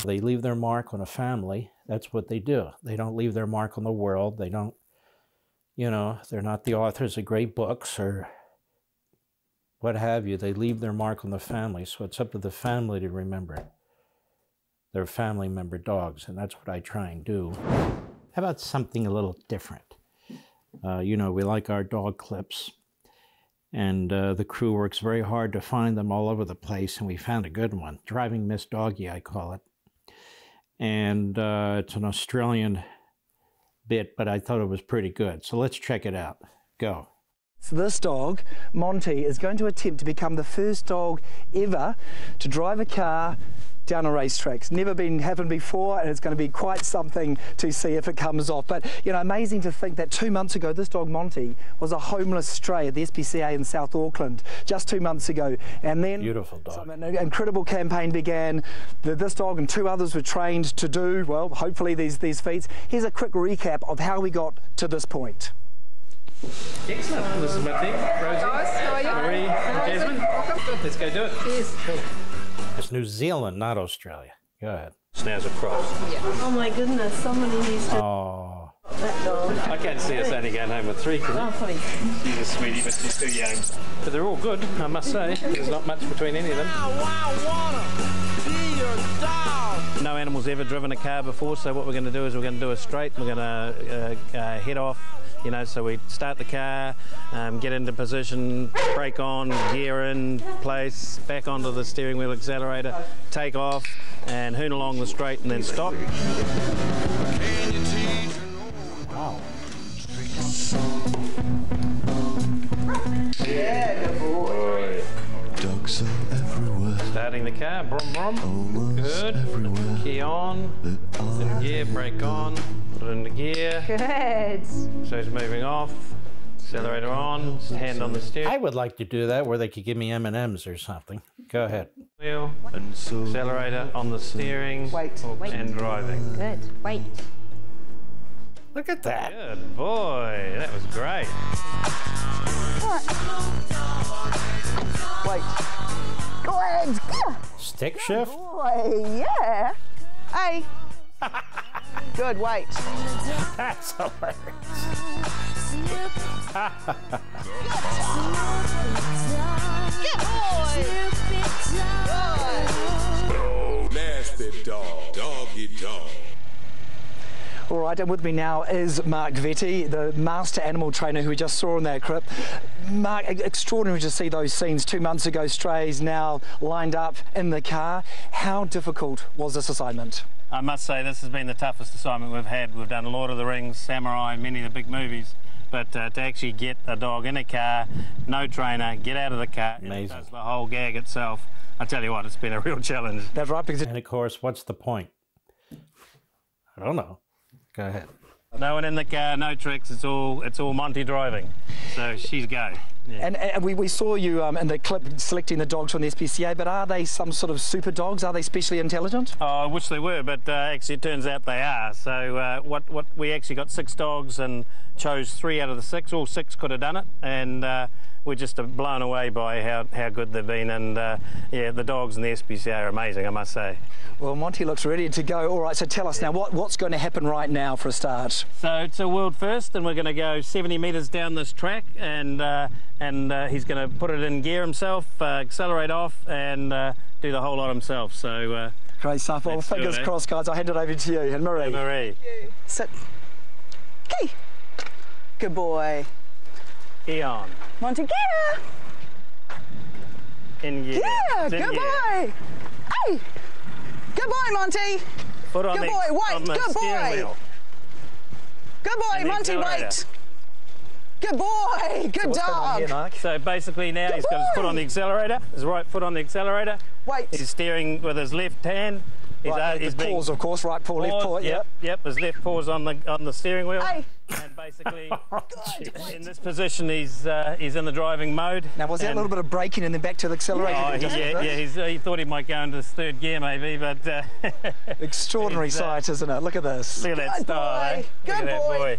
They leave their mark on a family. That's what they do. They don't leave their mark on the world. They don't, you know, they're not the authors of great books or what have you. They leave their mark on the family. So it's up to the family to remember their family member dogs. And that's what I try and do. How about something a little different? You know, we like our dog clips. And the crew works very hard to find them all over the place. And we found a good one. Driving Miss Doggie, I call it. And it's an Australian bit, but I thought it was pretty good. So let's check it out. Go. So this dog, Monty, is going to attempt to become the first dog ever to drive a car down a racetrack. It's never happened before, and it's going to be quite something to see if it comes off. But, you know, amazing to think that 2 months ago, this dog, Monty, was a homeless stray at the SPCA in South Auckland just 2 months ago. And then beautiful dog. An incredible campaign began. This dog and 2 others were trained to do, well, hopefully these feats. Here's a quick recap of how we got to this point. Excellent. This is my team. Rosie, How are you? Marie, and Jasmine. Welcome. Let's go do it. Yes. Cool. It's New Zealand, not Australia. Go ahead. Snares across. Yeah. Oh my goodness, somebody needs to... Oh. That dog. I can't see us only going home with 3, can Oh, you? please. She's a sweetie, but she's too young. But they're all good, I must say. There's not much between any of them. No animal's ever driven a car before, so what we're going to do is we're going to do a straight. We're going to head off. You know, so we start the car, get into position, brake on, gear in place, back onto the steering wheel accelerator, take off, and hoon along the straight and then stop. Wow. Yeah, good boy. Dogs are everywhere. Starting the car, brum brum. Almost Good. everywhere. Key on, in gear, brake on, put it into gear. Good. So it's moving off, accelerator on, hand on the steering I would like to do that where they could give me M&Ms or something. Go ahead. wheel, And so accelerator on the steering, Wait. and driving. Good. Wait. Look at that. Good boy, that was great. Wait. Good. Stick shift? Boy, yeah. Hey. Good, wait. That's hilarious. Good boy. nasty dog, doggy dog. All right, and with me now is Mark Vetti, the master animal trainer who we just saw in that clip. Mark, extraordinary to see those scenes 2 months ago, strays now lined up in the car. How difficult was this assignment? I must say this has been the toughest assignment we've had. We've done Lord of the Rings, Samurai, many of the big movies, but to actually get a dog in a car, no trainer, get out of the car, and it does the whole gag itself. I tell you what, it's been a real challenge. That's right, because And of course, what's the point? I don't know. Go ahead. No one in the car, no tricks. It's all Monty driving. So she's go. Yeah. And we saw you in the clip selecting the dogs from the SPCA, but are they some sort of super dogs? Are they specially intelligent? Oh, I wish they were, but actually it turns out they are. So what we actually got 6 dogs and chose 3 out of the 6. All 6 could have done it, and we're just blown away by how good they've been. And yeah, the dogs in the SPCA are amazing, I must say. Well, Monty looks ready to go. All right, so tell us now, what's going to happen right now for a start? So it's a world first, and we're going to go 70 metres down this track, and he's going to put it in gear himself, accelerate off, and do the whole lot himself. So Great stuff. Well, fingers crossed, guys. I'll hand it over to you. And Marie. Marie. Sit. Okay. Good boy. Key on. Monty, gear. In gear. Yeah, It's in good gear. boy. Hey. Good boy, Monty. Foot on Good the, boy, wait, on the good steering boy. wheel. Good boy, And the Monty, accelerator. wait. Good boy. Good What's going on dog. here, Mark? So basically now he's got his foot on the accelerator, his right foot on the accelerator. Wait. He's steering with his left hand. Right, He's the being paws, of course. Right paw, left paw. Yep. His left paw's on the steering wheel. Hey. And basically, in this position, he's in the driving mode. Now, was that a And- little bit of braking and then back to the accelerator? Oh, he thought he might go into this 3rd gear maybe, but Extraordinary he's, sight, isn't it? Look at this. look at that Good style, boy. eh? Good Look at that boy. boy.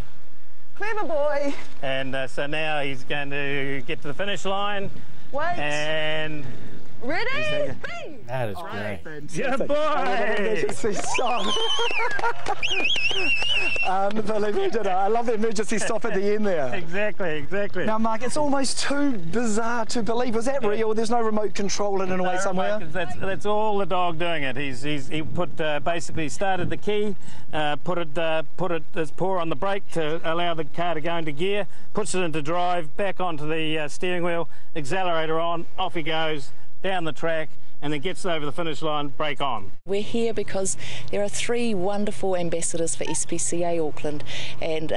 Clever boy. And so now he's going to get to the finish line Wait. and Ready? Be! That is great. Good boy! Stop. Unbelievable. I love the emergency stop at the end there. Exactly. Now, Mark, it's almost too bizarre to believe. Was that real? There's no remote control in a way somewhere? That's all the dog doing it. He put basically started the key, put his paw on the brake to allow the car to go into gear, puts it into drive, back onto the steering wheel, accelerator on, off he goes, down the track, and then gets over the finish line, brake on. We're here because there are 3 wonderful ambassadors for SPCA Auckland, and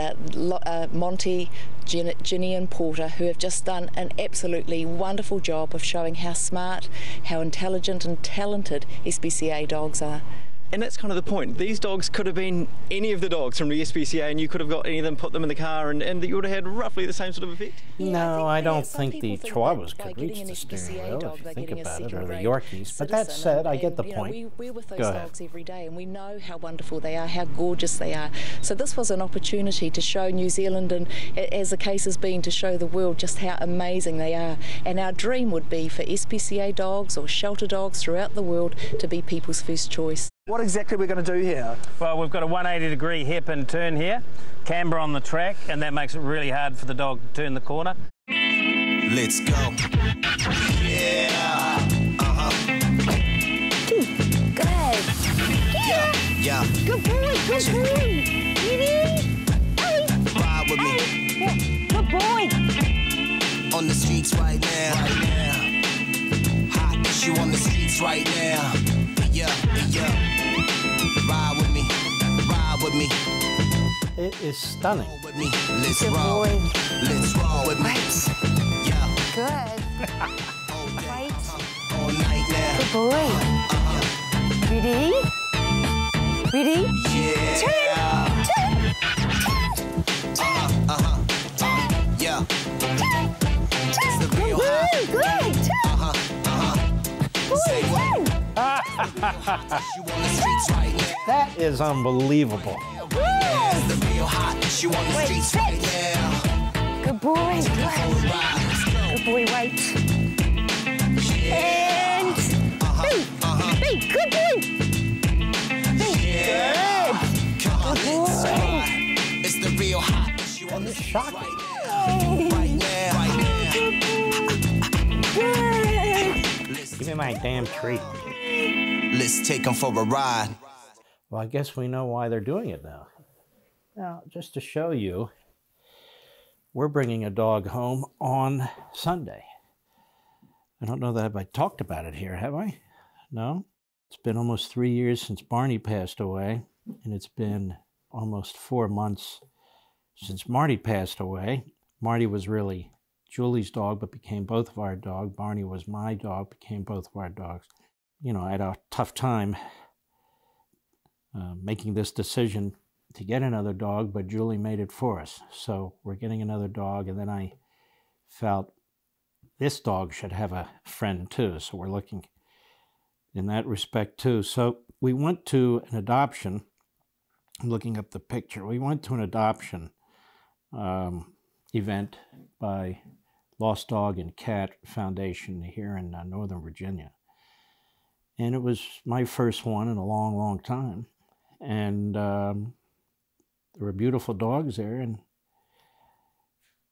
Monty, Ginny and Porter, who have just done an absolutely wonderful job of showing how smart, how intelligent and talented SPCA dogs are. And that's kind of the point. These dogs could have been any of the dogs from the SPCA, and you could have got any of them, put them in the car, and you would have had roughly the same sort of effect. No, I don't think the Chihuahuas could reach the steering wheel, if you think about it, or the Yorkies. But that said, I get the point. We're with those dogs every day, and we know how wonderful they are, how gorgeous they are. So this was an opportunity to show New Zealand, and as the case has been, to show the world just how amazing they are. And our dream would be for SPCA dogs or shelter dogs throughout the world to be people's first choice. What exactly are we going to do here? Well, we've got a 180-degree hairpin turn here, camber on the track, and that makes it really hard for the dog to turn the corner. Let's go. Yeah. Good. Yeah. Good boy. Good boy. Ready? Ride with me. Good boy. On the streets right now. Hot issue on the streets right now. Yeah. Ride with me. Ride with me. It is stunning. With me. Let's Good roll. boy. Let's roll with me. Yeah. Good. Right. All night now. Good boy. Ready? Ready? Yeah. Turn. Yeah. It's the real high. Good. Say what? Turn. You on the streets right now. That is unbelievable. It's the real hot. You on the streets sit. right now. Good boy. Good. Good boy. Wait. And be. Good boy. Yeah. Come on, Good let's boy. ride. It's the real hot. You on the streets Shocking. right now. Right now. Right now. Good. Give me my damn treat. Let's take them for a ride. Well, I guess we know why they're doing it now. Now, just to show you, we're bringing a dog home on Sunday. I don't know that I talked about it here, have I? No? It's been almost 3 years since Barney passed away, and it's been almost 4 months since Marty passed away. Marty was really Julie's dog, but became both of our dogs. Barney was my dog, became both of our dogs. You know, I had a tough time making this decision to get another dog, but Julie made it for us. So we're getting another dog, and then I felt this dog should have a friend too. So we're looking in that respect too. So we went to an adoption. I'm looking up the picture. We went to an adoption event by Lost Dog and Cat Foundation here in Northern Virginia. And it was my first one in a long, long time. And there were beautiful dogs there, and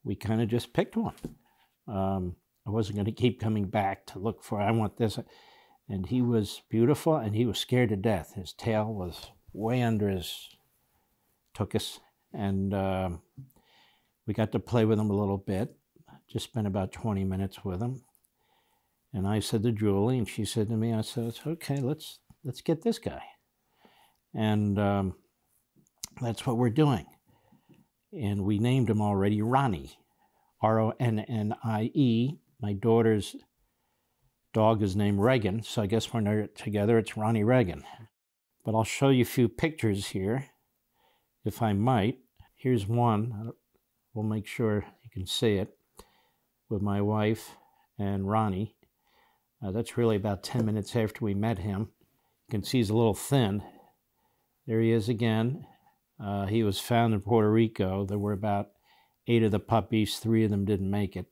we kind of just picked one. I wasn't going to keep coming back to look for, I want this. And he was beautiful, and he was scared to death. His tail was way under his tuchus, and we got to play with him a little bit. Just spent about 20 minutes with him. And I said to Julie, and she said to me, I said, okay, let's get this guy. And that's what we're doing. And we named him already Ronnie, R-O-N-N-I-E. My daughter's dog is named Reagan, so I guess when they're together, it's Ronnie Reagan. But I'll show you a few pictures here, if I might. Here's one. We'll make sure you can see it, with my wife and Ronnie. That's really about 10 minutes after we met him. You can see he's a little thin. There he is again. He was found in Puerto Rico. There were about 8 of the puppies. 3 of them didn't make it.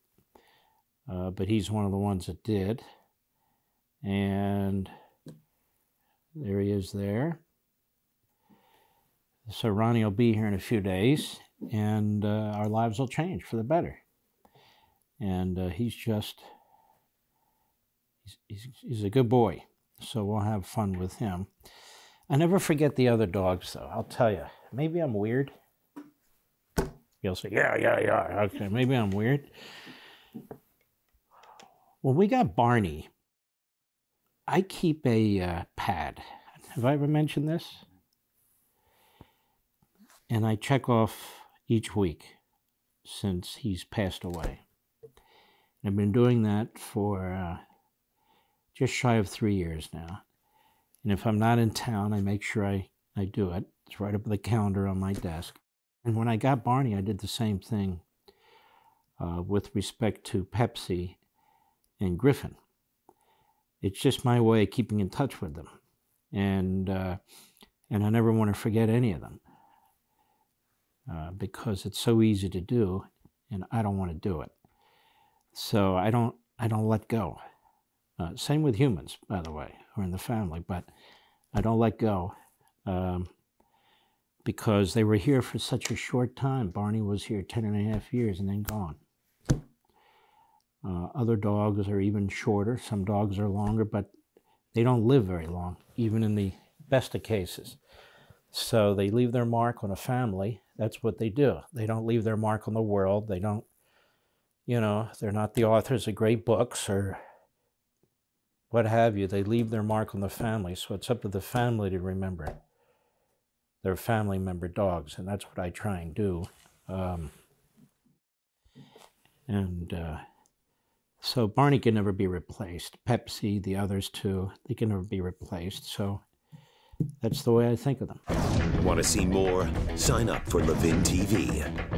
But he's one of the ones that did. And there he is there. So Ronnie will be here in a few days, and our lives will change for the better. And he's a good boy, so we'll have fun with him. I never forget the other dogs, though. I'll tell you. Maybe I'm weird. You'll say, yeah. Okay, maybe I'm weird. When we got Barney, I keep a pad. Have I ever mentioned this? And I check off each week since he's passed away. I've been doing that for just shy of 3 years now. And if I'm not in town, I make sure I do it. It's right up the calendar on my desk. And when I got Barney, I did the same thing with respect to Pepsi and Griffin. It's just my way of keeping in touch with them. And I never want to forget any of them because it's so easy to do, and I don't want to do it. So I don't let go. Same with humans, by the way, who are in the family, but I don't let go because they were here for such a short time. Barney was here 10.5 years and then gone. Other dogs are even shorter. Some dogs are longer, but they don't live very long, even in the best of cases. So they leave their mark on a family. That's what they do. They don't leave their mark on the world. They don't, they're not the authors of great books or what have you. They leave their mark on the family. So it's up to the family to remember their family member dogs. And that's what I try and do. So Barney can never be replaced. Pepsi, the others too, they can never be replaced. So that's the way I think of them. Want to see more? Sign up for LevinTV.